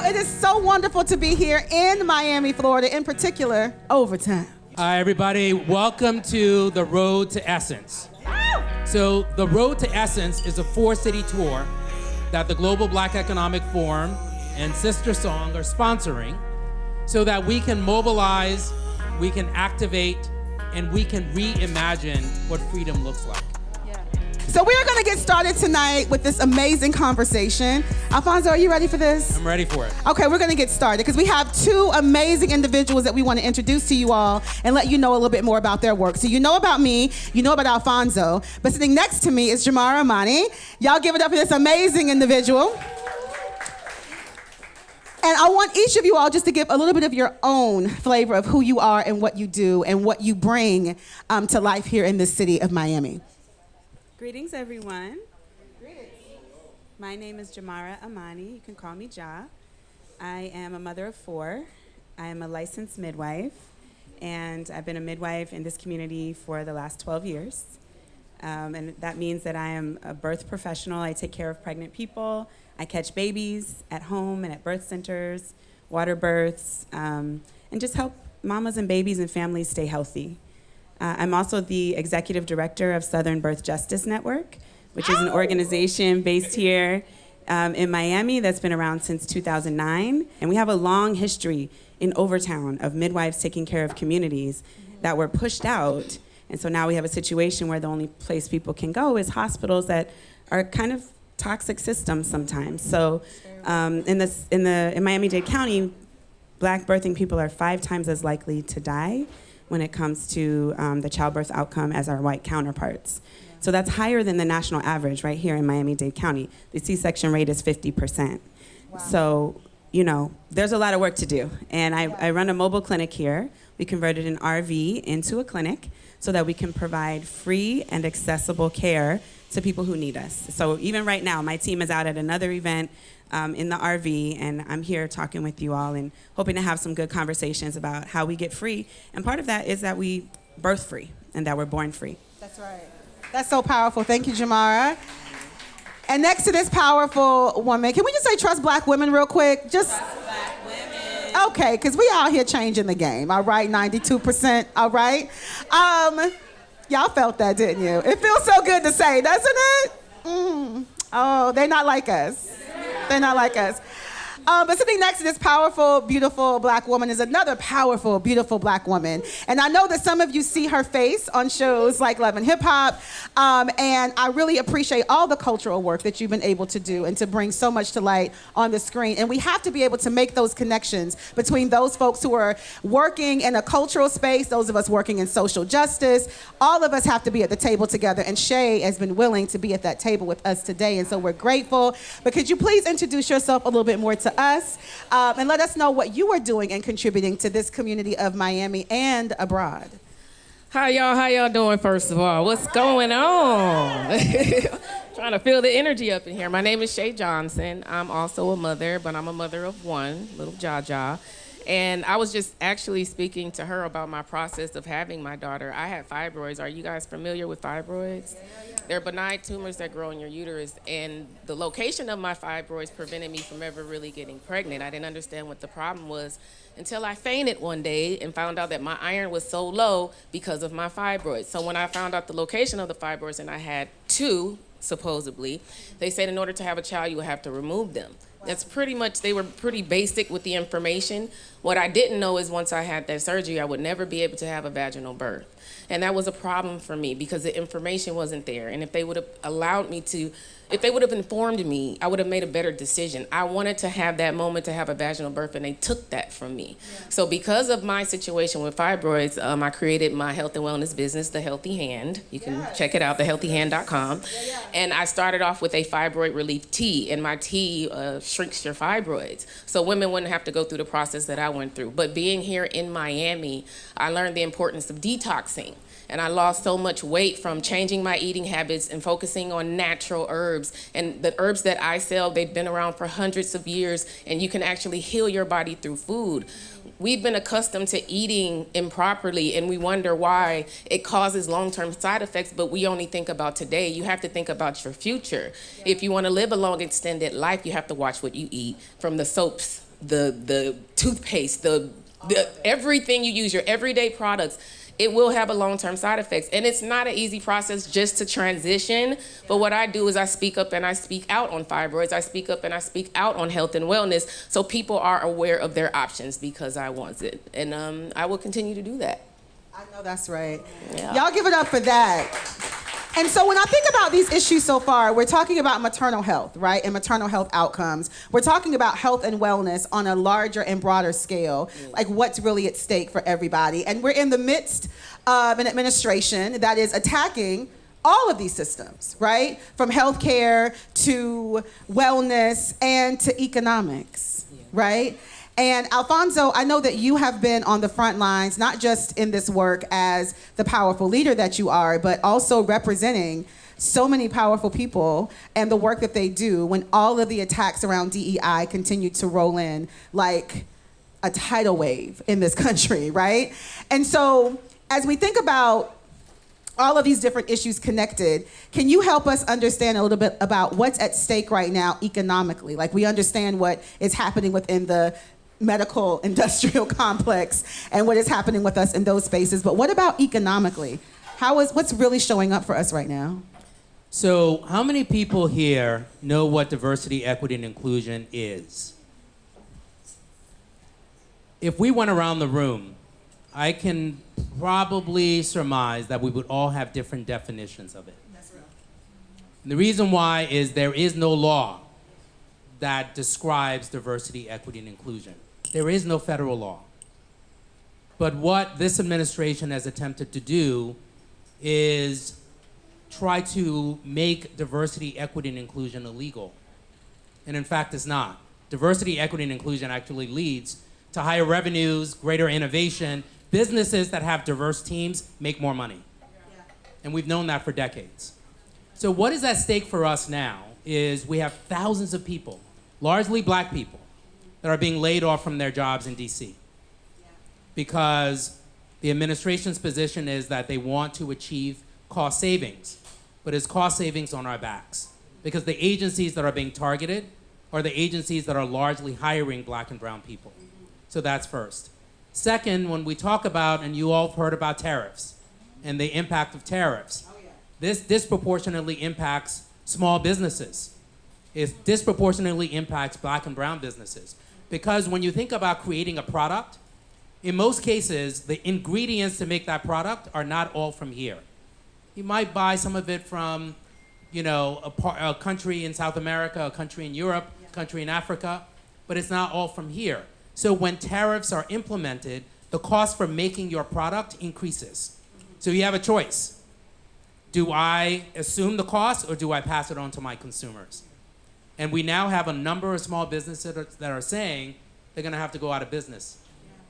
It is so wonderful to be here in Miami, Florida, in particular, Overtown. Hi, everybody. Welcome to the Road to Essence. So the Road to Essence is a 4-city tour that the Global Black Economic Forum and SisterSong are sponsoring so that we can mobilize, we can activate, and we can reimagine what freedom looks like. So we are going to get started tonight with this amazing conversation. Alfonso, are you ready for this? I'm ready for it. Okay, we're going to get started because we have two amazing individuals that we want to introduce to you all and let you know a little bit more about their work. So you know about me, you know about Alfonso, but sitting next to me is Jamarah Amani. Y'all give it up for this amazing individual. And I want each of you all just to give a little bit of your own flavor of who you are and what you do and what you bring to life here in this city of Miami. Greetings, everyone. Greetings. My name is Jamarah Amani. You can call me Ja. I am a mother of 4. I am a licensed midwife, and I've been a midwife in this community for the last 12 years. And that means that I am a birth professional. I take care of pregnant people. I catch babies at home and at birth centers, water births, and just help mamas and babies and families stay healthy. I'm also the executive director of Southern Birth Justice Network, which is an organization based here in Miami that's been around since 2009. And we have a long history in Overtown of midwives taking care of communities that were pushed out. And so now we have a situation where the only place people can go is hospitals that are kind of toxic systems sometimes. So in Miami-Dade County, Black birthing people are 5 times as likely to die when it comes to the childbirth outcome as our white counterparts. Yeah. So that's higher than the national average right here in Miami-Dade County. The C-section rate is 50%. Wow. So, you know, there's a lot of work to do. And I run a mobile clinic here. We converted an RV into a clinic so that we can provide free and accessible care to people who need us. So even right now, my team is out at another event in the RV, and I'm here talking with you all and hoping to have some good conversations about how we get free. And part of that is that we birth free and that we're born free. That's right. That's so powerful. Thank you, Jamarah. And next to this powerful woman, can we just say trust Black women real quick? Just trust Black women. Okay, because we out here changing the game, all right? 92%, all right? Y'all felt that, didn't you? It feels so good to say, doesn't it? Oh, they're not like us. They're not like us. But sitting next to this powerful, beautiful Black woman is another powerful, beautiful Black woman. And I know that some of you see her face on shows like Love and Hip Hop. And I really appreciate all the cultural work that you've been able to do and to bring so much to light on the screen. And we have to be able to make those connections between those folks who are working in a cultural space, those of us working in social justice. All of us have to be at the table together. And Shay has been willing to be at that table with us today. And so we're grateful. But could you please introduce yourself a little bit more to us and let us know what you are doing and contributing to this community of Miami and abroad. How y'all doing, first of all? What's going on? Trying to feel the energy up in here. My name is Shay Johnson. I'm also a mother, but I'm a mother of 1, little Jaja. And I was just actually speaking to her about my process of having my daughter. I had fibroids. Are you guys familiar with fibroids? They're benign tumors that grow in your uterus, and the location of my fibroids prevented me from ever really getting pregnant. I didn't understand what the problem was until I fainted one day and found out that my iron was so low because of my fibroids. So when I found out the location of the fibroids, and I had 2, supposedly, they said in order to have a child, you would have to remove them. That's pretty much, they were pretty basic with the information. What I didn't know is once I had that surgery, I would never be able to have a vaginal birth. And that was a problem for me because the information wasn't there. And if they would have allowed me to, if they would have informed me, I would have made a better decision. I wanted to have that moment to have a vaginal birth, and they took that from me. Yeah. So because of my situation with fibroids, I created my health and wellness business, The Healthy Hand. You can check it out, thehealthyhand.com. And I started off with a fibroid relief tea, and my tea shrinks your fibroids. So women wouldn't have to go through the process that I went through. But being here in Miami, I learned the importance of detoxing. And I lost so much weight from changing my eating habits and focusing on natural herbs. And the herbs that I sell, they've been around for hundreds of years, and you can actually heal your body through food. We've been accustomed to eating improperly, and we wonder why it causes long-term side effects, but we only think about today. You have to think about your future. If you want to live a long, extended life, you have to watch what you eat, from the soaps the toothpaste, the everything you use, your everyday products, it will have a long-term side effects. And it's not an easy process just to transition. But what I do is I speak up and I speak out on fibroids. I speak up and I speak out on health and wellness so people are aware of their options because I want it. And I will continue to do that. I know that's right. Yeah. Y'all give it up for that. And so when I think about these issues so far, we're talking about maternal health, right? And maternal health outcomes. We're talking about health and wellness on a larger and broader scale, like what's really at stake for everybody. And we're in the midst of an administration that is attacking all of these systems, right? From healthcare to wellness and to economics, right? And Alfonso, I know that you have been on the front lines, not just in this work as the powerful leader that you are, but also representing so many powerful people and the work that they do when all of the attacks around DEI continue to roll in like a tidal wave in this country, right? And so as we think about all of these different issues connected, can you help us understand a little bit about what's at stake right now economically? Like we understand what is happening within the medical industrial complex and what is happening with us in those spaces, but what about economically? What's really showing up for us right now? So how many people here know what diversity, equity, and inclusion is? If we went around the room, I can probably surmise that we would all have different definitions of it. That's real. And the reason why is there is no law that describes diversity, equity, and inclusion. There is no federal law. But what this administration has attempted to do is try to make diversity, equity, and inclusion illegal. And in fact, it's not. Diversity, equity, and inclusion actually leads to higher revenues, greater innovation. Businesses that have diverse teams make more money. Yeah. And we've known that for decades. So what is at stake for us now is we have thousands of people, largely black people, that are being laid off from their jobs in DC. Because the administration's position is that they want to achieve cost savings, but it's cost savings on our backs. Because the agencies that are being targeted are the agencies that are largely hiring black and brown people. So that's first. Second, when we talk about, and you all have heard about tariffs and the impact of tariffs, this disproportionately impacts small businesses. It disproportionately impacts black and brown businesses. Because when you think about creating a product, in most cases, the ingredients to make that product are not all from here. You might buy some of it from, a country in South America, a country in Europe, a country in Africa, but it's not all from here. So when tariffs are implemented, the cost for making your product increases. So you have a choice. Do I assume the cost or do I pass it on to my consumers? And we now have a number of small businesses that are saying they're gonna have to go out of business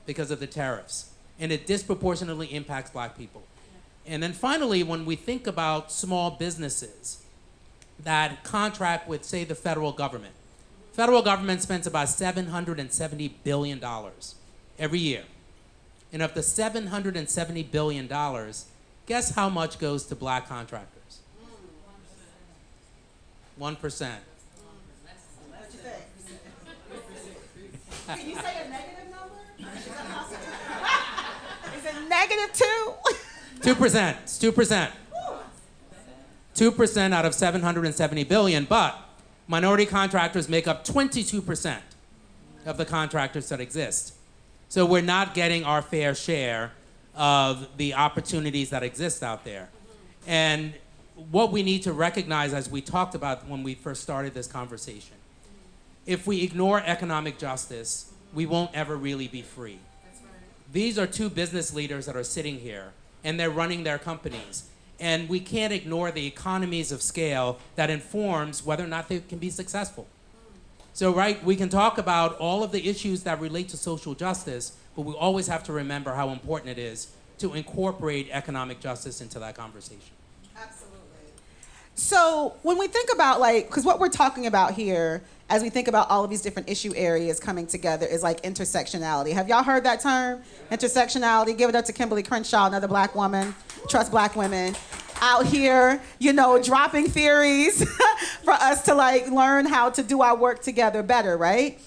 because of the tariffs. And it disproportionately impacts black people. And then finally, when we think about small businesses that contract with, say, the federal government, federal government spends about $770 billion every year. And of the $770 billion, guess how much goes to black contractors? 1%. Can you say a negative number? Is it negative 2? 2%. It's 2%. 2% out of 770 billion, but minority contractors make up 22% of the contractors that exist. So we're not getting our fair share of the opportunities that exist out there. And what we need to recognize, as we talked about when we first started this conversation, if we ignore economic justice, we won't ever really be free. That's right. These are two business leaders that are sitting here, and they're running their companies. And we can't ignore the economies of scale that informs whether or not they can be successful. So, right, we can talk about all of the issues that relate to social justice, but we always have to remember how important it is to incorporate economic justice into that conversation. Absolutely. So when we think about because what we're talking about here, as we think about all of these different issue areas coming together, is like intersectionality. Have y'all heard that term? Intersectionality. Give it up to Kimberly Crenshaw, another black woman. Trust black women. Out here, dropping theories for us to learn how to do our work together better, right?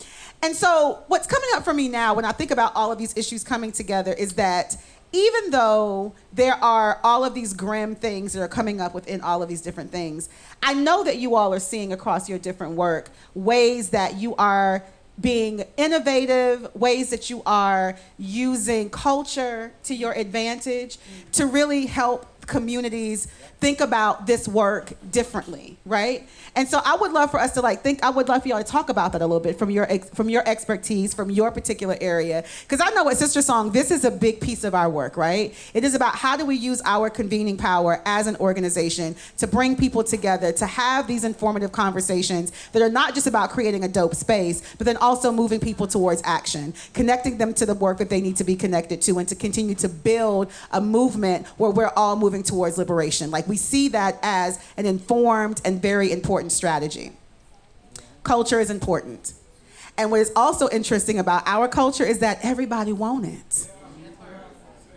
And so what's coming up for me now when I think about all of these issues coming together is that even though there are all of these grim things that are coming up within all of these different things, I know that you all are seeing across your different work ways that you are being innovative, ways that you are using culture to your advantage to really help communities think about this work differently, right? And so I would love for us to I would love for y'all to talk about that a little bit from your expertise, from your particular area. Because I know at SisterSong, this is a big piece of our work, right? It is about how do we use our convening power as an organization to bring people together, to have these informative conversations that are not just about creating a dope space, but then also moving people towards action, connecting them to the work that they need to be connected to, and to continue to build a movement where we're all moving towards liberation. Like, we see that as an informed and very important strategy. Culture is important. And what is also interesting about our culture is that everybody wants it.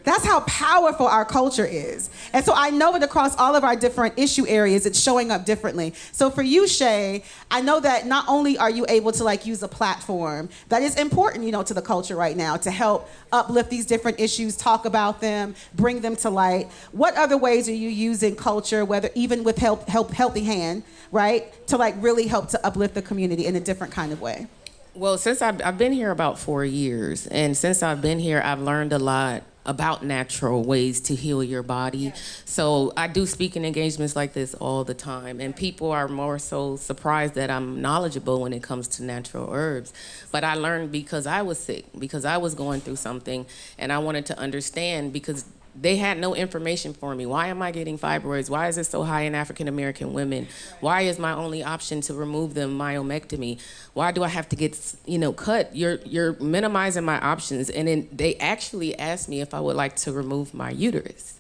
That's how powerful our culture is. And so I know that across all of our different issue areas, it's showing up differently. So for you, Shay, I know that not only are you able to use a platform that is important, to the culture right now to help uplift these different issues, talk about them, bring them to light. What other ways are you using culture, whether even with Healthy Hand, right, to really help to uplift the community in a different kind of way? Well, since I've been here about 4 years, and since I've been here, I've learned a lot about natural ways to heal your body. So I do speaking engagements like this all the time, and people are more so surprised that I'm knowledgeable when it comes to natural herbs. But I learned because I was sick, because I was going through something, and I wanted to understand because they had no information for me. Why am I getting fibroids? Why is it so high in African American women? Why is my only option to remove them myomectomy? Why do I have to get, cut? You're minimizing my options. And then they actually asked me if I would like to remove my uterus.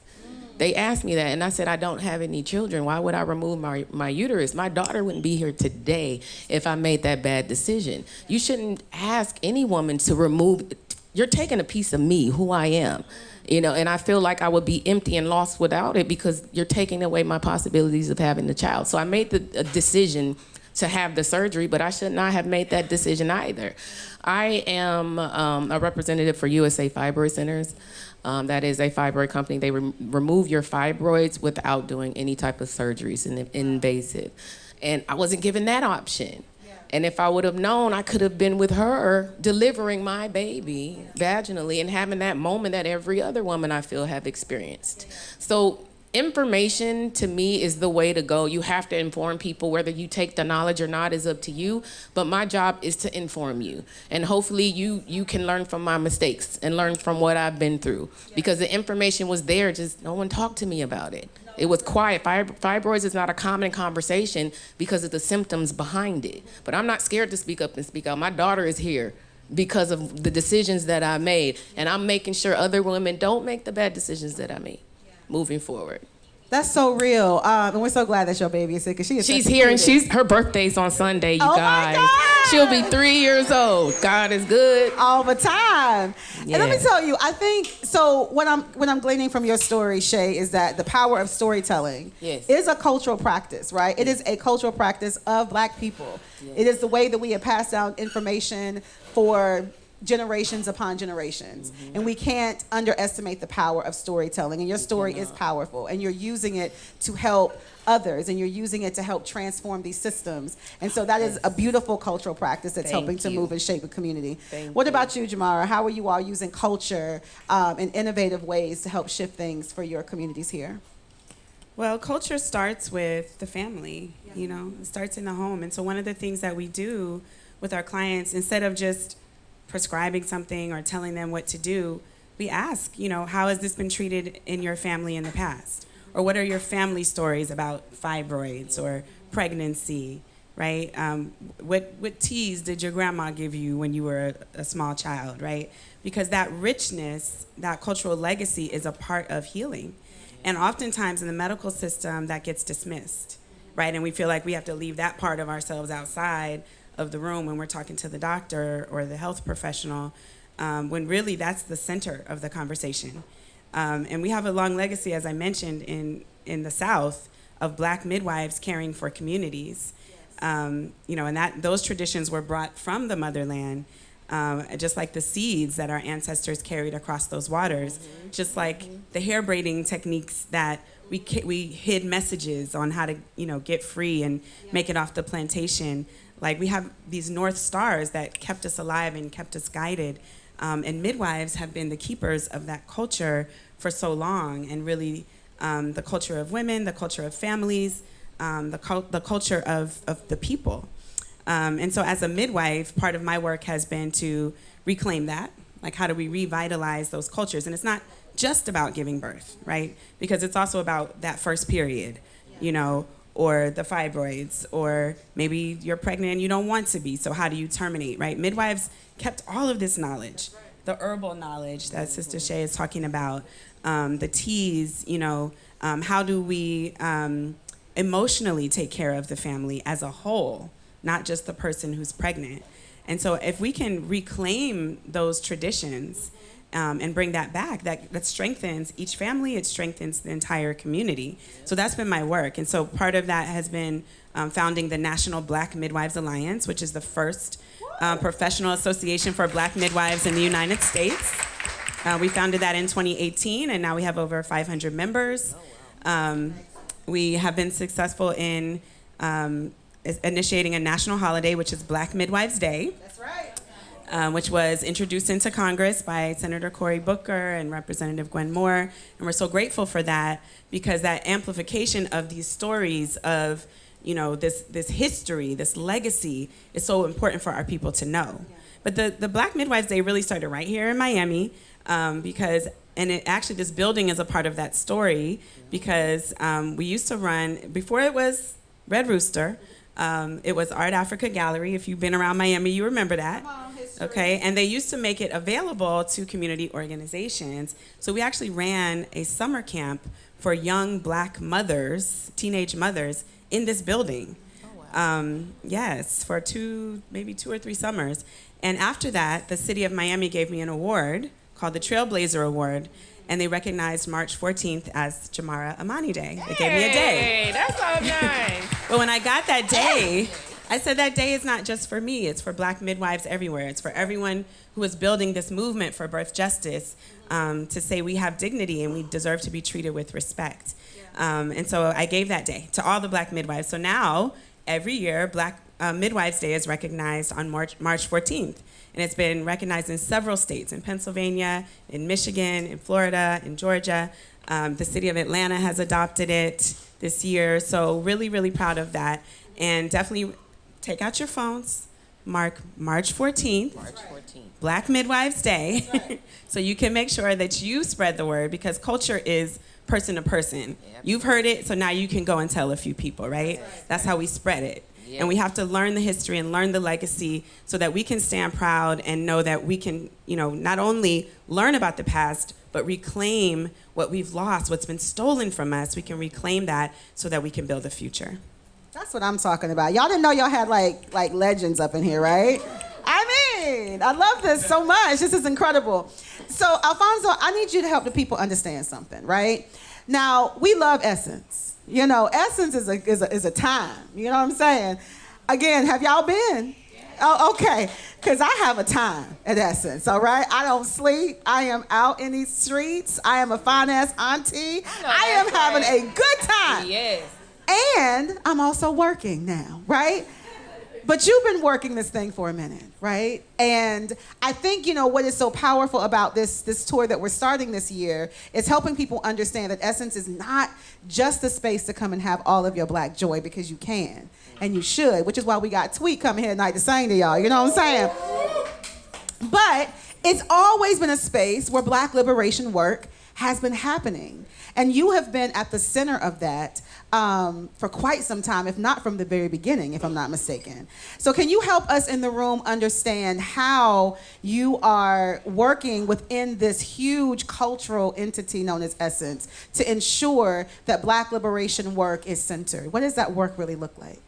They asked me that, and I said, I don't have any children. Why would I remove my uterus? My daughter wouldn't be here today if I made that bad decision. You shouldn't ask any woman to remove. You're taking a piece of me, who I am. And I feel like I would be empty and lost without it because you're taking away my possibilities of having the child. So I made the decision to have the surgery, but I should not have made that decision either. I am a representative for USA Fibroid Centers. That is a fibroid company. They remove your fibroids without doing any type of surgeries and invasive. And I wasn't given that option. And if I would have known, I could have been with her delivering my baby vaginally and having that moment that every other woman I feel have experienced. So information to me is the way to go. You have to inform people. Whether you take the knowledge or not is up to you. But my job is to inform you. And hopefully you can learn from my mistakes and learn from what I've been through. Because the information was there, just no one talked to me about it. It was quiet. Fibroids is not a common conversation because of the symptoms behind it. But I'm not scared to speak up and speak out. My daughter is here because of the decisions that I made. And I'm making sure other women don't make the bad decisions that I made moving forward. That's so real. And we're so glad that your baby is sick. She's here, and her birthday's on Sunday, you guys. My God. She'll be 3 years old. God is good. All the time. Yeah. And let me tell you, I think, so what I'm gleaning from your story, Shay, is that the power of storytelling is a cultural practice, right? It is a cultural practice of Black people. Yes. It is the way that we have passed down information for generations upon generations. Mm-hmm. And we can't underestimate the power of storytelling. And your story is powerful. And you're using it to help others. And you're using it to help transform these systems. And so that is a beautiful cultural practice that's helping to move and shape a community. What about you, Jamarah? How are you all using culture in innovative ways to help shift things for your communities here? Well, culture starts with the family, it starts in the home. And so one of the things that we do with our clients, instead of just prescribing something or telling them what to do, we ask, how has this been treated in your family in the past? Or what are your family stories about fibroids or pregnancy, right? What teas did your grandma give you when you were a small child, right? Because that richness, that cultural legacy is a part of healing. And oftentimes in the medical system, that gets dismissed, right? And we feel like we have to leave that part of ourselves outside of the room when we're talking to the doctor or the health professional, when really that's the center of the conversation. And we have a long legacy, as I mentioned, in the South of Black midwives caring for communities. and those traditions were brought from the motherland, just like the seeds that our ancestors carried across those waters, just like the hair braiding techniques that we hid messages on how to, get free and make it off the plantation. Like we have these North Stars that kept us alive and kept us guided. And midwives have been the keepers of that culture for so long, and really the culture of women, the culture of families, the culture of the people. And so as a midwife, part of my work has been to reclaim that. Like, how do we revitalize those cultures? And it's not just about giving birth, right? Because it's also about that first period, or the fibroids, or maybe you're pregnant and you don't want to be, so how do you terminate, right? Midwives kept all of this knowledge, the herbal knowledge that Sister Shay is talking about, the teas, how do we emotionally take care of the family as a whole, not just the person who's pregnant. And so if we can reclaim those traditions and bring that back, that strengthens each family, it strengthens the entire community. So that's been my work. And so part of that has been founding the National Black Midwives Alliance, which is the first professional association for Black midwives in the United States. We founded that in 2018, and now we have over 500 members. We have been successful in initiating a national holiday, which is Black Midwives Day. That's right. Which was introduced into Congress by Senator Cory Booker and Representative Gwen Moore. And we're so grateful for that, because that amplification of these stories of, this history, this legacy is so important for our people to know. Yeah. But the Black Midwives Day really started right here in Miami, this building is a part of that story, because we used to run, before it was Red Rooster, it was Art Africa Gallery. If you've been around Miami, you remember that. Okay, and they used to make it available to community organizations. So we actually ran a summer camp for young Black mothers, teenage mothers, in this building. Oh, wow. Yes, for maybe 2 or 3 summers. And after that, the city of Miami gave me an award called the Trailblazer Award, and they recognized March 14th as Jamarah Amani Day. They gave me a day. Hey, that's so nice. But when I got that day, I said that day is not just for me, it's for Black midwives everywhere. It's for everyone who is building this movement for birth justice, to say we have dignity and we deserve to be treated with respect. And so I gave that day to all the Black midwives. So now, every year, Black Midwives Day is recognized on March 14th. And it's been recognized in several states, in Pennsylvania, in Michigan, in Florida, in Georgia. The city of Atlanta has adopted it this year. So really, really proud of that. And definitely take out your phones, mark March 14th, Black Midwives Day, right. So you can make sure that you spread the word, because culture is person to person. Yep. You've heard it, so now you can go and tell a few people, right? That's how we spread it. Yep. And we have to learn the history and learn the legacy so that we can stand proud and know that we can, not only learn about the past, but reclaim what we've lost, what's been stolen from us. We can reclaim that so that we can build a future. That's what I'm talking about. Y'all didn't know y'all had like legends up in here, right? I love this so much. This is incredible. So, Alfonso, I need you to help the people understand something, right? Now, we love Essence. Essence is a time. You know what I'm saying? Again, have y'all been? Oh, okay. Because I have a time at Essence, all right? I don't sleep. I am out in these streets. I am a fine-ass auntie. I am having a good time. Yes. And I'm also working now, right? But you've been working this thing for a minute, right? And I think, what is so powerful about this tour that we're starting this year is helping people understand that Essence is not just a space to come and have all of your Black joy, because you can and you should, which is why we got Tweet coming here tonight to sing to y'all, you know what I'm saying? But it's always been a space where Black liberation work has been happening. And you have been at the center of that for quite some time, if not from the very beginning, if I'm not mistaken. So can you help us in the room understand how you are working within this huge cultural entity known as Essence to ensure that Black liberation work is centered? What does that work really look like?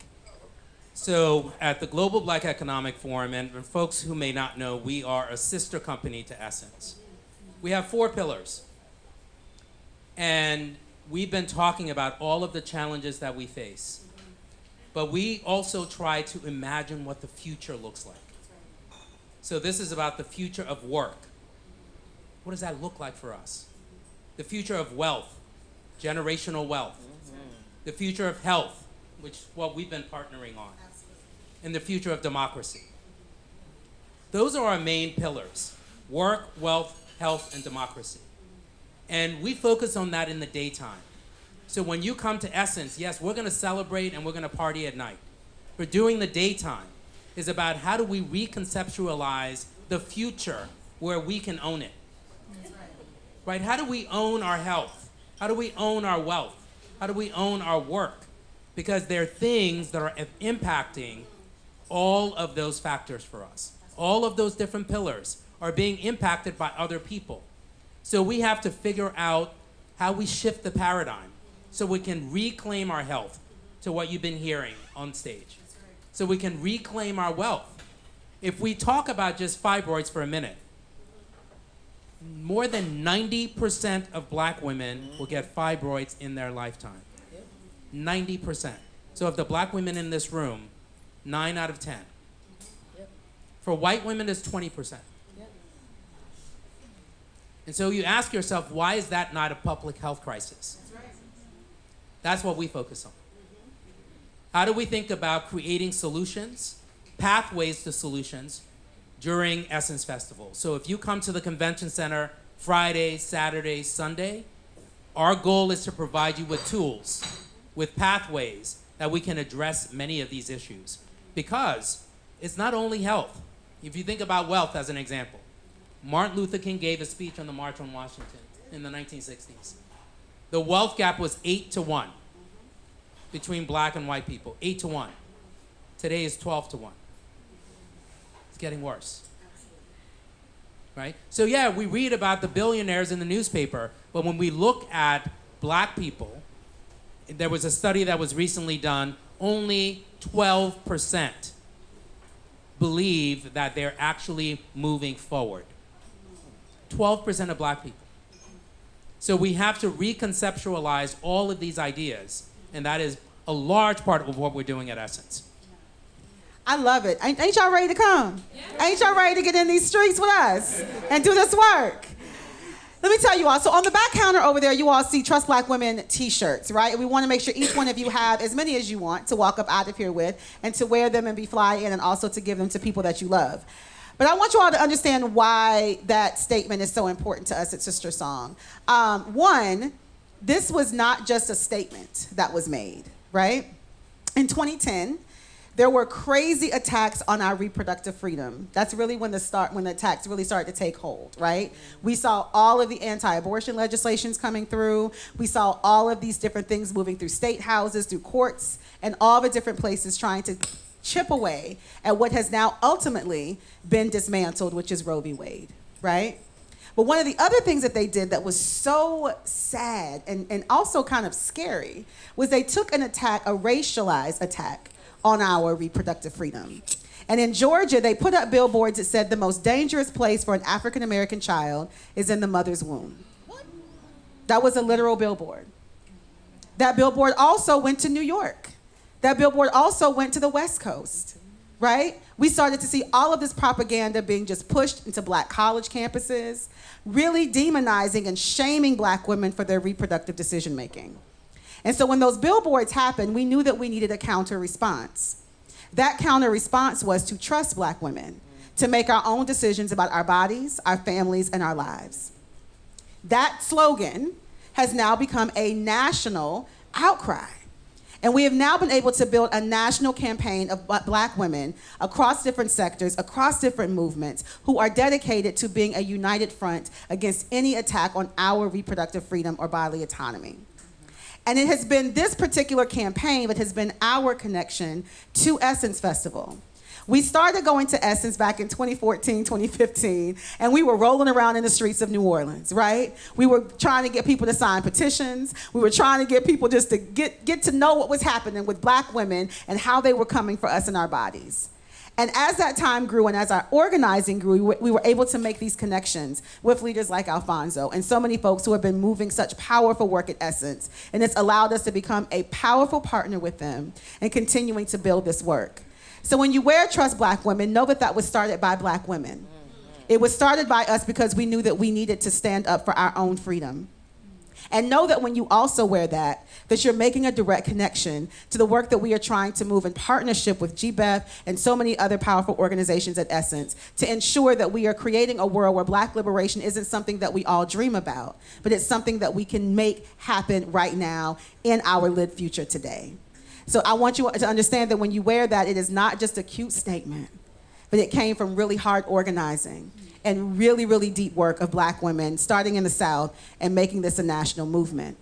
So at the Global Black Economic Forum, and for folks who may not know, we are a sister company to Essence. We have 4 pillars. And we've been talking about all of the challenges that we face. but we also try to imagine what the future looks like. So this is about the future of work. What does that look like for us? The future of wealth, generational wealth. The future of health, which is what we've been partnering on. And the future of democracy. Those are our main pillars: work, wealth, health, and democracy. And we focus on that in the daytime. So when you come to Essence, yes, we're going to celebrate and we're going to party at night. But during the daytime is about how do we reconceptualize the future where we can own it. Right? How do we own our health? How do we own our wealth? How do we own our work? Because they're things that are impacting all of those factors for us. All of those different pillars are being impacted by other people. So we have to figure out how we shift the paradigm so we can reclaim our health, to what you've been hearing on stage. So we can reclaim our wealth. If we talk about just fibroids for a minute, more than 90% of black women will get fibroids in their lifetime. 90%. So of the black women in this room, 9 out of 10. For white women, it's 20%. And so you ask yourself, why is that not a public health crisis? That's what we focus on. How do we think about creating solutions, pathways to solutions during Essence Festival? So if you come to the convention center Friday, Saturday, Sunday, our goal is to provide you with tools, with pathways that we can address many of these issues. Because it's not only health. If you think about wealth as an example, Martin Luther King gave a speech on the March on Washington in the 1960s. The wealth gap was 8-1 between black and white people, 8-1. Today is 12-1. It's getting worse. Right? So yeah, we read about the billionaires in the newspaper, but when we look at black people, there was a study that was recently done, only 12% believe that they're actually moving forward. 12% of black people. So we have to reconceptualize all of these ideas, and that is a large part of what we're doing at Essence. I love it. Ain't y'all ready to come? Yeah. Ain't y'all ready to get in these streets with us and do this work? Let me tell you all. So on the back counter over there, you all see Trust Black Women t-shirts, right? And we want to make sure each one of you have as many as you want to walk up out of here with and to wear them and be fly in, and also to give them to people that you love. But I want you all to understand why that statement is so important to us at SisterSong. One, this was not just a statement that was made, right? In 2010, there were crazy attacks on our reproductive freedom. That's really when the attacks really started to take hold, right? We saw all of the anti-abortion legislations coming through. We saw all of these different things moving through state houses, through courts, and all the different places trying to chip away at what has now ultimately been dismantled, which is Roe v. Wade, right? But one of the other things that they did that was so sad and also kind of scary was they took an attack, a racialized attack, on our reproductive freedom. And in Georgia, they put up billboards that said the most dangerous place for an African-American child is in the mother's womb. What? That was a literal billboard. That billboard also went to New York. That billboard also went to the West Coast, right? We started to see all of this propaganda being just pushed into black college campuses, really demonizing and shaming black women for their reproductive decision-making. And so when those billboards happened, we knew that we needed a counter response. That counter response was to trust black women, to make our own decisions about our bodies, our families, and our lives. That slogan has now become a national outcry. And we have now been able to build a national campaign of black women across different sectors, across different movements, who are dedicated to being a united front against any attack on our reproductive freedom or bodily autonomy. And it has been this particular campaign that has been our connection to Essence Festival. We started going to Essence back in 2014, 2015, and we were rolling around in the streets of New Orleans, right? We were trying to get people to sign petitions. We were trying to get people just to get to know what was happening with black women and how they were coming for us in our bodies. And as that time grew and as our organizing grew, we were able to make these connections with leaders like Alfonso and so many folks who have been moving such powerful work at Essence. And it's allowed us to become a powerful partner with them and continuing to build this work. So when you wear Trust Black Women, know that that was started by Black women. It was started by us because we knew that we needed to stand up for our own freedom. And know that when you also wear that you're making a direct connection to the work that we are trying to move in partnership with GBEF and so many other powerful organizations at Essence to ensure that we are creating a world where Black liberation isn't something that we all dream about, but it's something that we can make happen right now in our lived future today. So I want you to understand that when you wear that, it is not just a cute statement, but it came from really hard organizing and really, really deep work of Black women, starting in the South and making this a national movement.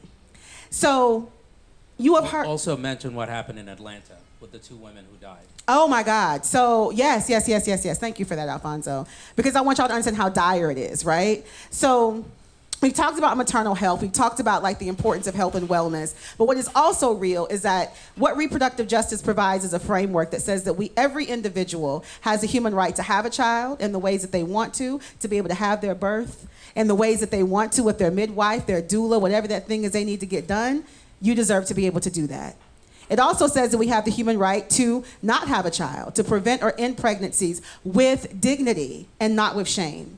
So you have heard... Also mention what happened in Atlanta with the 2 women who died. Oh my God. So yes. Thank you for that, Alfonso. Because I want y'all to understand how dire it is, right? So we talked about maternal health. We talked about like the importance of health and wellness. But what is also real is that what reproductive justice provides is a framework that says that every individual has a human right to have a child in the ways that they want to be able to have their birth, in the ways that they want to with their midwife, their doula, whatever that thing is they need to get done. You deserve to be able to do that. It also says that we have the human right to not have a child, to prevent or end pregnancies with dignity and not with shame.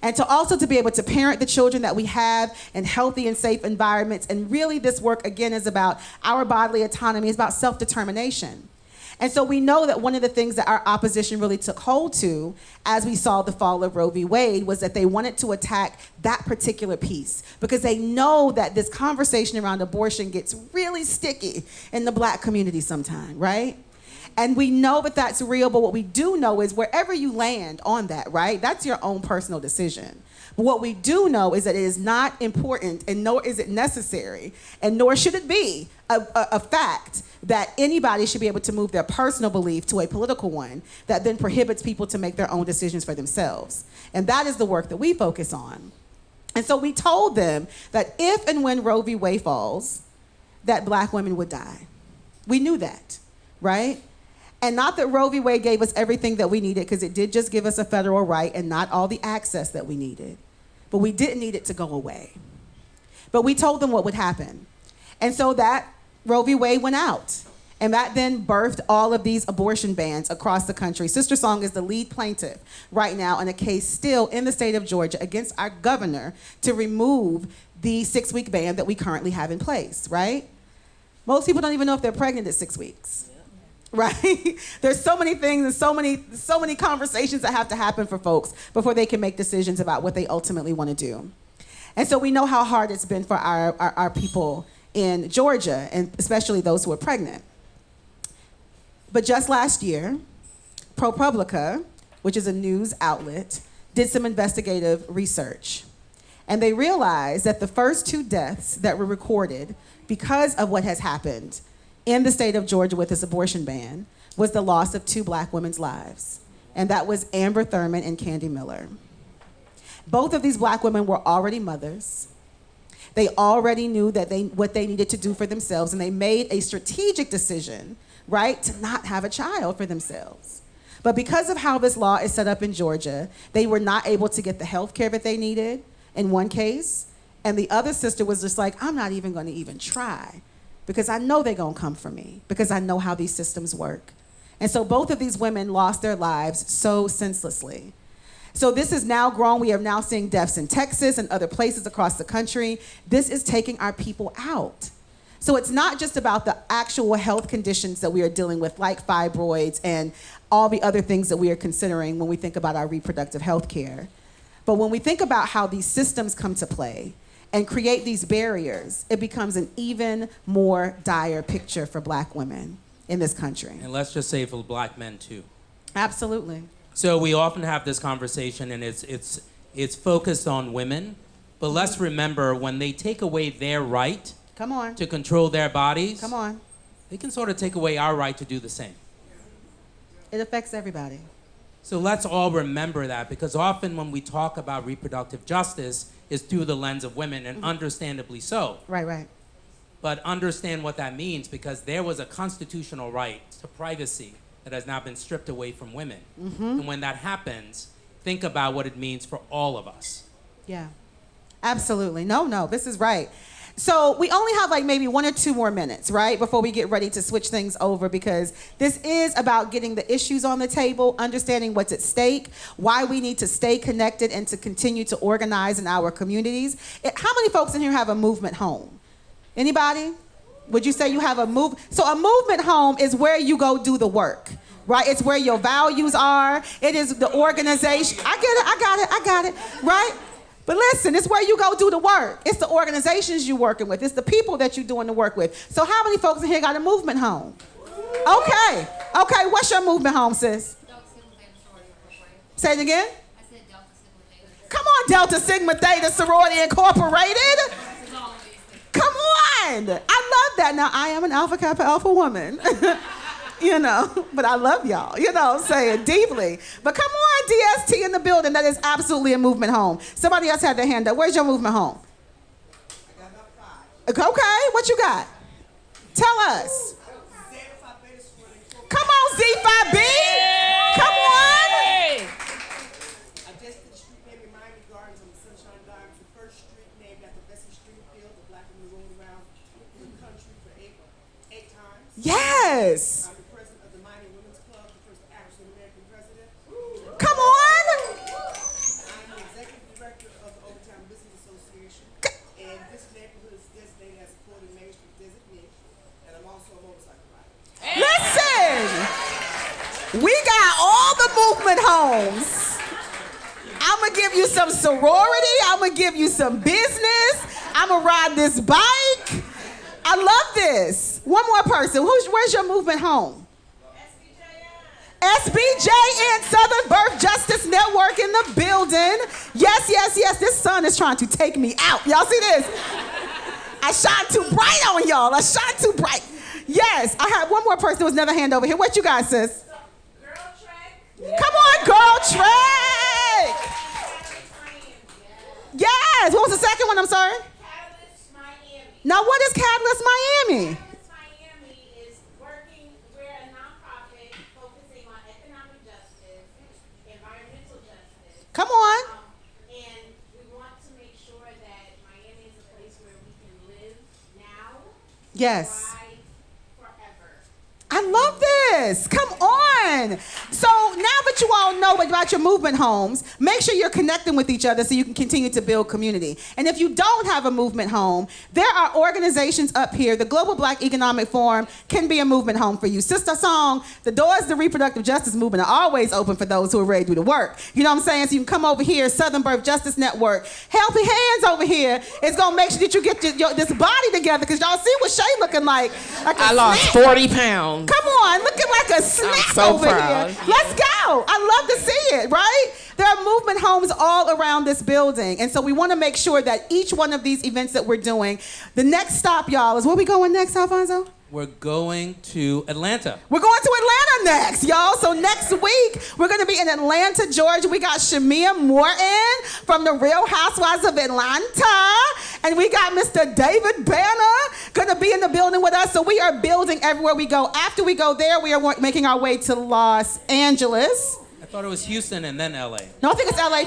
And to be able to parent the children that we have in healthy and safe environments. And really this work, again, is about our bodily autonomy. It's about self-determination. And so we know that one of the things that our opposition really took hold to as we saw the fall of Roe v. Wade was that they wanted to attack that particular piece because they know that this conversation around abortion gets really sticky in the Black community sometime, right? And we know that that's real, but what we do know is wherever you land on that, right, that's your own personal decision. But what we do know is that it is not important, and nor is it necessary, and nor should it be a fact that anybody should be able to move their personal belief to a political one that then prohibits people to make their own decisions for themselves. And that is the work that we focus on. And so we told them that if and when Roe v. Wade falls, that Black women would die. We knew that, right? And not that Roe v. Wade gave us everything that we needed, because it did just give us a federal right and not all the access that we needed. But we didn't need it to go away. But we told them what would happen. And so that Roe v. Wade went out. And that then birthed all of these abortion bans across the country. SisterSong is the lead plaintiff right now in a case still in the state of Georgia against our governor to remove the 6-week ban that we currently have in place, right? Most people don't even know if they're pregnant at 6 weeks. Right? There's so many things and so many conversations that have to happen for folks before they can make decisions about what they ultimately want to do. And so we know how hard it's been for our people in Georgia, and especially those who are pregnant. But just last year, ProPublica, which is a news outlet, did some investigative research. And they realized that the first 2 deaths that were recorded because of what has happened in the state of Georgia with this abortion ban was the loss of 2 Black women's lives. And that was Amber Thurman and Candy Miller. Both of these Black women were already mothers. They already knew that what they needed to do for themselves, and they made a strategic decision, right, to not have a child for themselves. But because of how this law is set up in Georgia, they were not able to get the health care that they needed in one case, and the other sister was just like, I'm not even going to even try, because I know they're going to come for me, because I know how these systems work. And so both of these women lost their lives so senselessly. So this is now grown. We are now seeing deaths in Texas and other places across the country. This is taking our people out. So it's not just about the actual health conditions that we are dealing with, like fibroids and all the other things that we are considering when we think about our reproductive health care. But when we think about how these systems come to play and create these barriers, it becomes an even more dire picture for Black women in this country. And let's just say for Black men too. Absolutely. So we often have this conversation, and it's focused on women, but let's remember when they take away their right to control their bodies, they can sort of take away our right to do the same. It affects everybody. So let's all remember that, because often when we talk about reproductive justice, is through the lens of women, and understandably so. Right. But understand what that means, because there was a constitutional right to privacy that has now been stripped away from women. And when that happens, think about what it means for all of us. Yeah, absolutely. No, this is right. So we only have like maybe 1 or 2 more minutes, right, before we get ready to switch things over, because this is about getting the issues on the table, understanding what's at stake, why we need to stay connected and to continue to organize in our communities. How many folks in here have a movement home? Anybody? Would you say you have a move? So a movement home is where you go do the work, right? It's where your values are. It is the organization. I got it, right? But listen, it's where you go do the work. It's the organizations you're working with. It's the people that you're doing the work with. So how many folks in here got a movement home? Okay, what's your movement home, sis? Say it again? I said Delta Sigma Theta. Come on, Delta Sigma Theta Sorority Incorporated. Come on. I love that. Now, I am an Alpha Kappa Alpha woman. You know, but I love y'all, you know what I'm saying, deeply. But come on, DST in the building. That is absolutely a movement home. Somebody else had their hand up. Where's your movement home? I got about 5. Okay, what you got? Tell us. Come on, Z5B. Come on. I just did the street named Miami Gardens on the Sunshine Gardens, the first street named after Bessie Streetfield, the black woman rolled around the country for 8 times. Yes. I'm the president of the Miami Women's Club, the first African American president. Come on. I'm the executive director of the Overtown Business Association, and this neighborhood is designated as a Florida Main Street designee, and I'm also a motorcycle rider. Listen. We got all the movement homes. I'm going to give you some sorority. I'm going to give you some business. I'm going to ride this bike. I love this. One more person. Where's your movement home? SBJN, Southern Birth Justice Network in the building. Yes. This sun is trying to take me out. Y'all see this? I shine too bright on y'all. I shine too bright. Yes, I had one more person. There was another hand over here. What you got, sis? Girl Trek. Come on, Girl Trek. Yes. What was the second one? I'm sorry. Catalyst Miami. Now, what is Catalyst Miami? Catalyst Miami is working, we're a nonprofit focusing on economic justice, environmental justice. Come on. And we want to make sure that Miami is a place where we can live now, Yes. thrive forever. I love this. Come on. So now that you all know about your movement homes, make sure you're connecting with each other so you can continue to build community. And if you don't have a movement home, there are organizations up here. The Global Black Economic Forum can be a movement home for you. SisterSong, the doors to the reproductive justice movement are always open for those who are ready to do the work. You know what I'm saying? So you can come over here, Southern Birth Justice Network. Healthy Hands over here is going to make sure that you get this body together, because y'all see what Shay looking like. I lost 40 pounds. Come on, looking like a snack so over proud. here. Let's go. I love to see it, right? There are movement homes all around this building. And so we want to make sure that each one of these events that we're doing, the next stop, y'all, is where we going next, Alfonso? We're going to Atlanta. We're going to Atlanta next, y'all. So next week, we're going to be in Atlanta, Georgia. We got Shamia Morton from the Real Housewives of Atlanta. And we got Mr. David Banner going to be in the building with us. So we are building everywhere we go. After we go there, we are making our way to Los Angeles. I thought it was Houston and then LA. No, I think it's LA.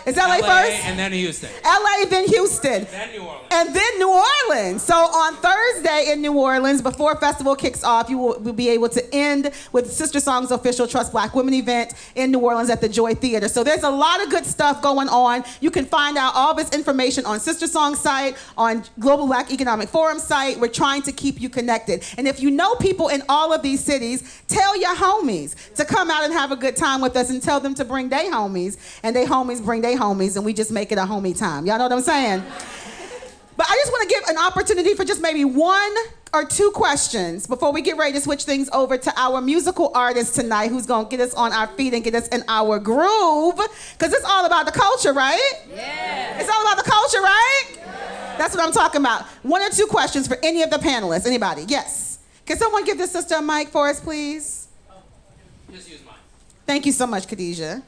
Is LA first? And then Houston. LA, then Houston. Then New Orleans. And then New Orleans. So on Thursday in New Orleans, before festival kicks off, you will be able to end with SisterSong's official Trust Black Women event in New Orleans at the Joy Theater. So there's a lot of good stuff going on. You can find out all this information on SisterSong's site, on Global Black Economic Forum site. We're trying to keep you connected. And if you know people in all of these cities, tell your homies to come out and have a good time with us, and tell them to bring their homies, and their homies bring their homies, and we just make it a homie time. Y'all know what I'm saying? But I just want to give an opportunity for just maybe 1 or 2 questions before we get ready to switch things over to our musical artist tonight, who's going to get us on our feet and get us in our groove. Because it's all about the culture, right? Yeah. It's all about the culture, right? Yeah. That's what I'm talking about. 1 or 2 questions for any of the panelists. Anybody? Yes. Can someone give this sister a mic for us, please? Just use mine. Thank you so much, Khadijah.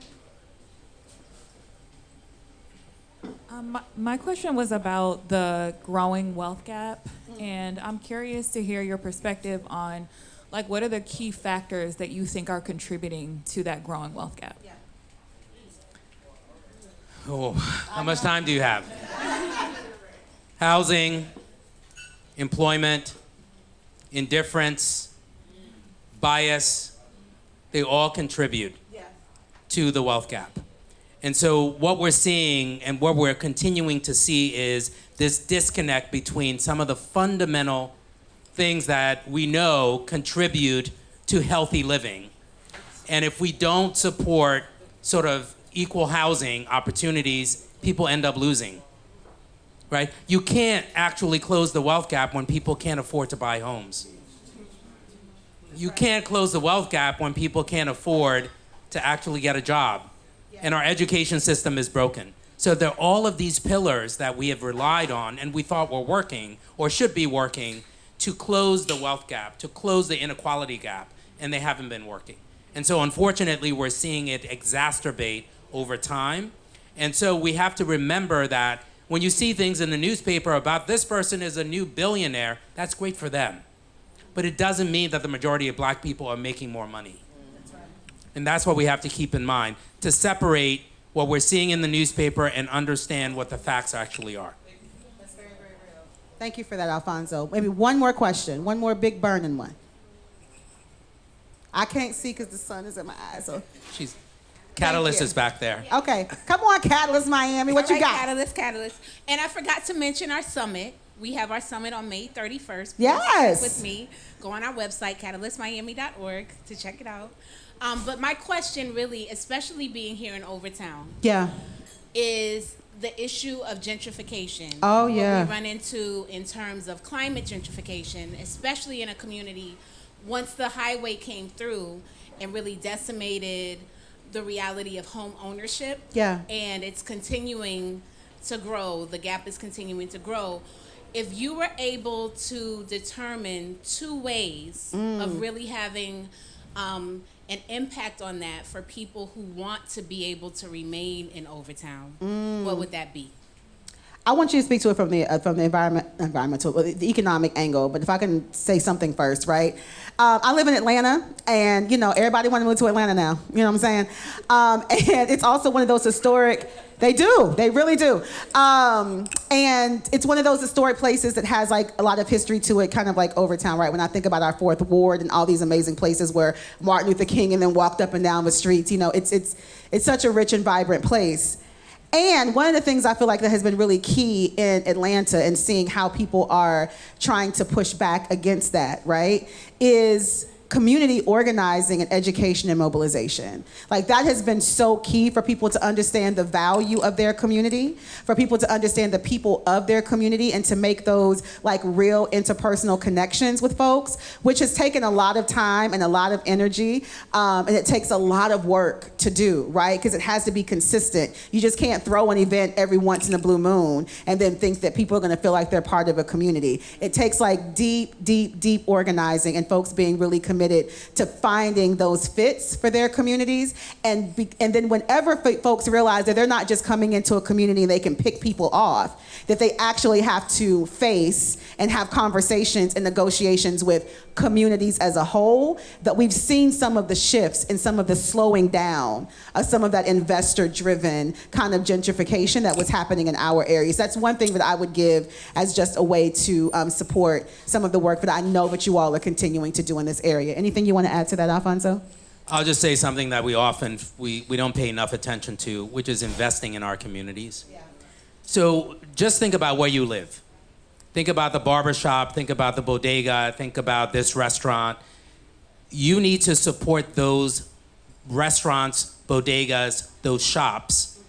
My question was about the growing wealth gap, and I'm curious to hear your perspective on like what are the key factors that you think are contributing to that growing wealth gap? Oh, how much time do you have? Housing, employment, indifference, bias, they all contribute to the wealth gap. And so what we're seeing and what we're continuing to see is this disconnect between some of the fundamental things that we know contribute to healthy living. And if we don't support sort of equal housing opportunities, people end up losing, right? You can't actually close the wealth gap when people can't afford to buy homes. You can't close the wealth gap when people can't afford to actually get a job. And our education system is broken. So there are all of these pillars that we have relied on and we thought were working or should be working to close the wealth gap, to close the inequality gap, and they haven't been working. And so unfortunately, we're seeing it exacerbate over time. And so we have to remember that when you see things in the newspaper about this person is a new billionaire, that's great for them. But it doesn't mean that the majority of black people are making more money. And that's what we have to keep in mind, to separate what we're seeing in the newspaper and understand what the facts actually are. That's very, very real. Thank you for that, Alfonso. Maybe one more question, one more big burning one. I can't see because the sun is in my eyes. So. Catalyst is back there. Okay, come on, Catalyst Miami, what you got? Catalyst. And I forgot to mention our summit. We have our summit on May 31st. Yes. With me. Go on our website, catalystmiami.org, to check it out. But my question really, especially being here in Overtown, is the issue of gentrification. Oh, yeah. What we run into in terms of climate gentrification, especially in a community, once the highway came through and really decimated the reality of home ownership. Yeah. And it's continuing to grow. The gap is continuing to grow. If you were able to determine two ways of really having an impact on that for people who want to be able to remain in Overtown, what would that be? I want you to speak to it from the the economic angle, but if I can say something first, right? I live in Atlanta, and everybody want to move to Atlanta now. You know what I'm saying? And it's also one of those historic. They really do. And it's one of those historic places that has like a lot of history to it, kind of like Overtown, right? When I think about our Fourth Ward and all these amazing places where Martin Luther King and then walked up and down the streets, it's such a rich and vibrant place. And one of the things I feel like that has been really key in Atlanta and seeing how people are trying to push back against that, right, is community organizing and education and mobilization. Like that has been so key for people to understand the value of their community, for people to understand the people of their community and to make those like real interpersonal connections with folks, which has taken a lot of time and a lot of energy. And it takes a lot of work to do, right? Because it has to be consistent. You just can't throw an event every once in a blue moon and then think that people are gonna feel like they're part of a community. It takes like deep organizing and folks being really committed to finding those fits for their communities, and then whenever folks realize that they're not just coming into a community and they can pick people off, that they actually have to face and have conversations and negotiations with communities as a whole, that we've seen some of the shifts and some of the slowing down of some of that investor-driven kind of gentrification that was happening in our areas. That's one thing that I would give as just a way to support some of the work that I know that you all are continuing to do in this area. Anything you want to add to that, Alfonso? I'll just say something that we often, we don't pay enough attention to, which is investing in our communities. Yeah. So just think about where you live. Think about the barbershop, think about the bodega, think about this restaurant. You need to support those restaurants, bodegas, those shops,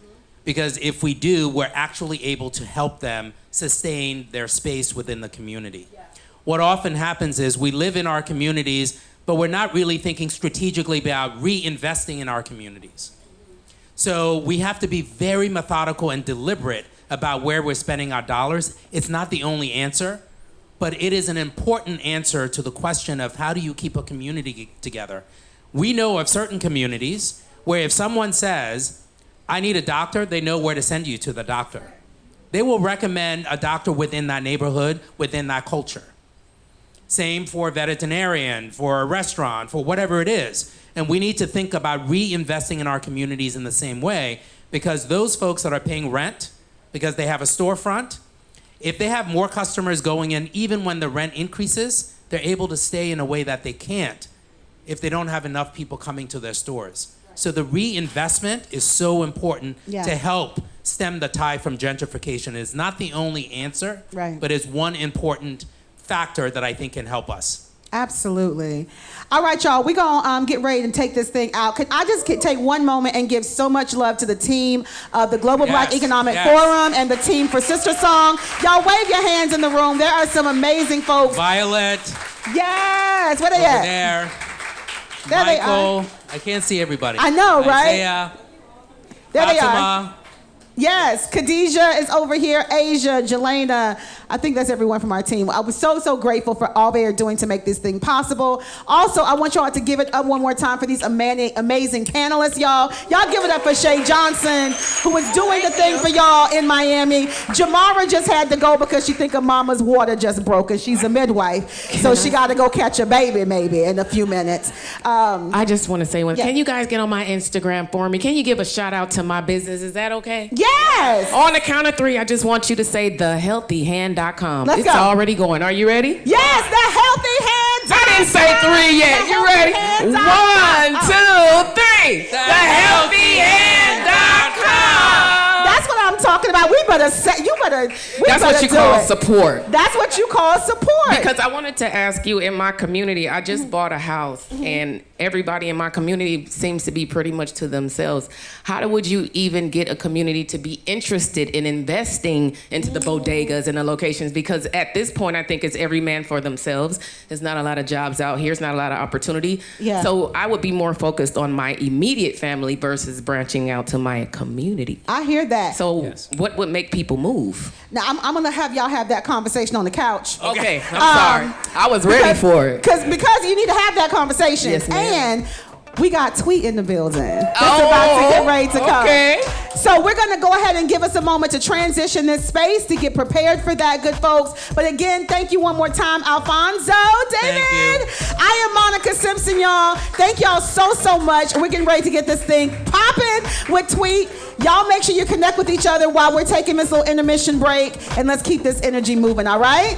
because if we do, we're actually able to help them sustain their space within the community. Yeah. What often happens is we live in our communities, but we're not really thinking strategically about reinvesting in our communities. So we have to be very methodical and deliberate about where we're spending our dollars. It's not the only answer, but it is an important answer to the question of how do you keep a community together. We know of certain communities where if someone says, I need a doctor, they know where to send you to the doctor. They will recommend a doctor within that neighborhood, within that culture. Same for veterinarian, for a restaurant, for whatever it is. And we need to think about reinvesting in our communities in the same way, because those folks that are paying rent because they have a storefront, if they have more customers going in, even when the rent increases, they're able to stay in a way that they can't if they don't have enough people coming to their stores. So the reinvestment is so important to help stem the tide from gentrification. It's not the only answer, but it's one important factor that I think can help us. Absolutely. All right, y'all, we're going to get ready to take this thing out. Can I just take one moment and give so much love to the team of the Global Black Economic Forum and the team for SisterSong. Y'all wave your hands in the room. There are some amazing folks. Violet. Yes. Where they over at? There. There Michael. they are. I can't see everybody. I know, right? Isaiah. There Fatima. they are. Yes, Khadijah is over here, Asia, Jelena. I think that's everyone from our team. I was so grateful for all they are doing to make this thing possible. Also, I want y'all to give it up one more time for these amazing panelists, y'all. Y'all give it up for Shay Johnson, who is doing the thing for y'all in Miami. Jamarah just had to go because she think her mama's water just broke and she's a midwife. So she got to go catch a baby maybe in a few minutes. I just want to say can you guys get on my Instagram for me? Can you give a shout out to my business? Is that okay? Yes! On the count of 3, I just want you to say thehealthyhand.com. Let's it's go. already going. Are you ready? Yes, the healthy hand. I didn't say 3 yet. You ready? 1, 2, 3. Thehealthyhand.com. That's what I'm talking about. We better say, That's what you call support. That's what you call support. Because I wanted to ask you, in my community, I just bought a house, and everybody in my community seems to be pretty much to themselves. How would you even get a community to be interested in investing into the bodegas and the locations? Because at this point, I think it's every man for themselves. There's not a lot of jobs out here. There's not a lot of opportunity. Yeah. So I would be more focused on my immediate family versus branching out to my community. I hear that. So what would make people move? Now, I'm going to have y'all have that conversation on the couch. Okay, I'm sorry. I was ready for it. Because you need to have that conversation. Yes, ma'am. And we got Tweet in the building. That's about to get ready to come. Okay. So we're going to go ahead and give us a moment to transition this space to get prepared for that, good folks. But again, thank you one more time, Alfonso, David. I am Monica Simpson, y'all. Thank y'all so much. We're getting ready to get this thing popping with Tweet. Y'all make sure you connect with each other while we're taking this little intermission break. And let's keep this energy moving, all right?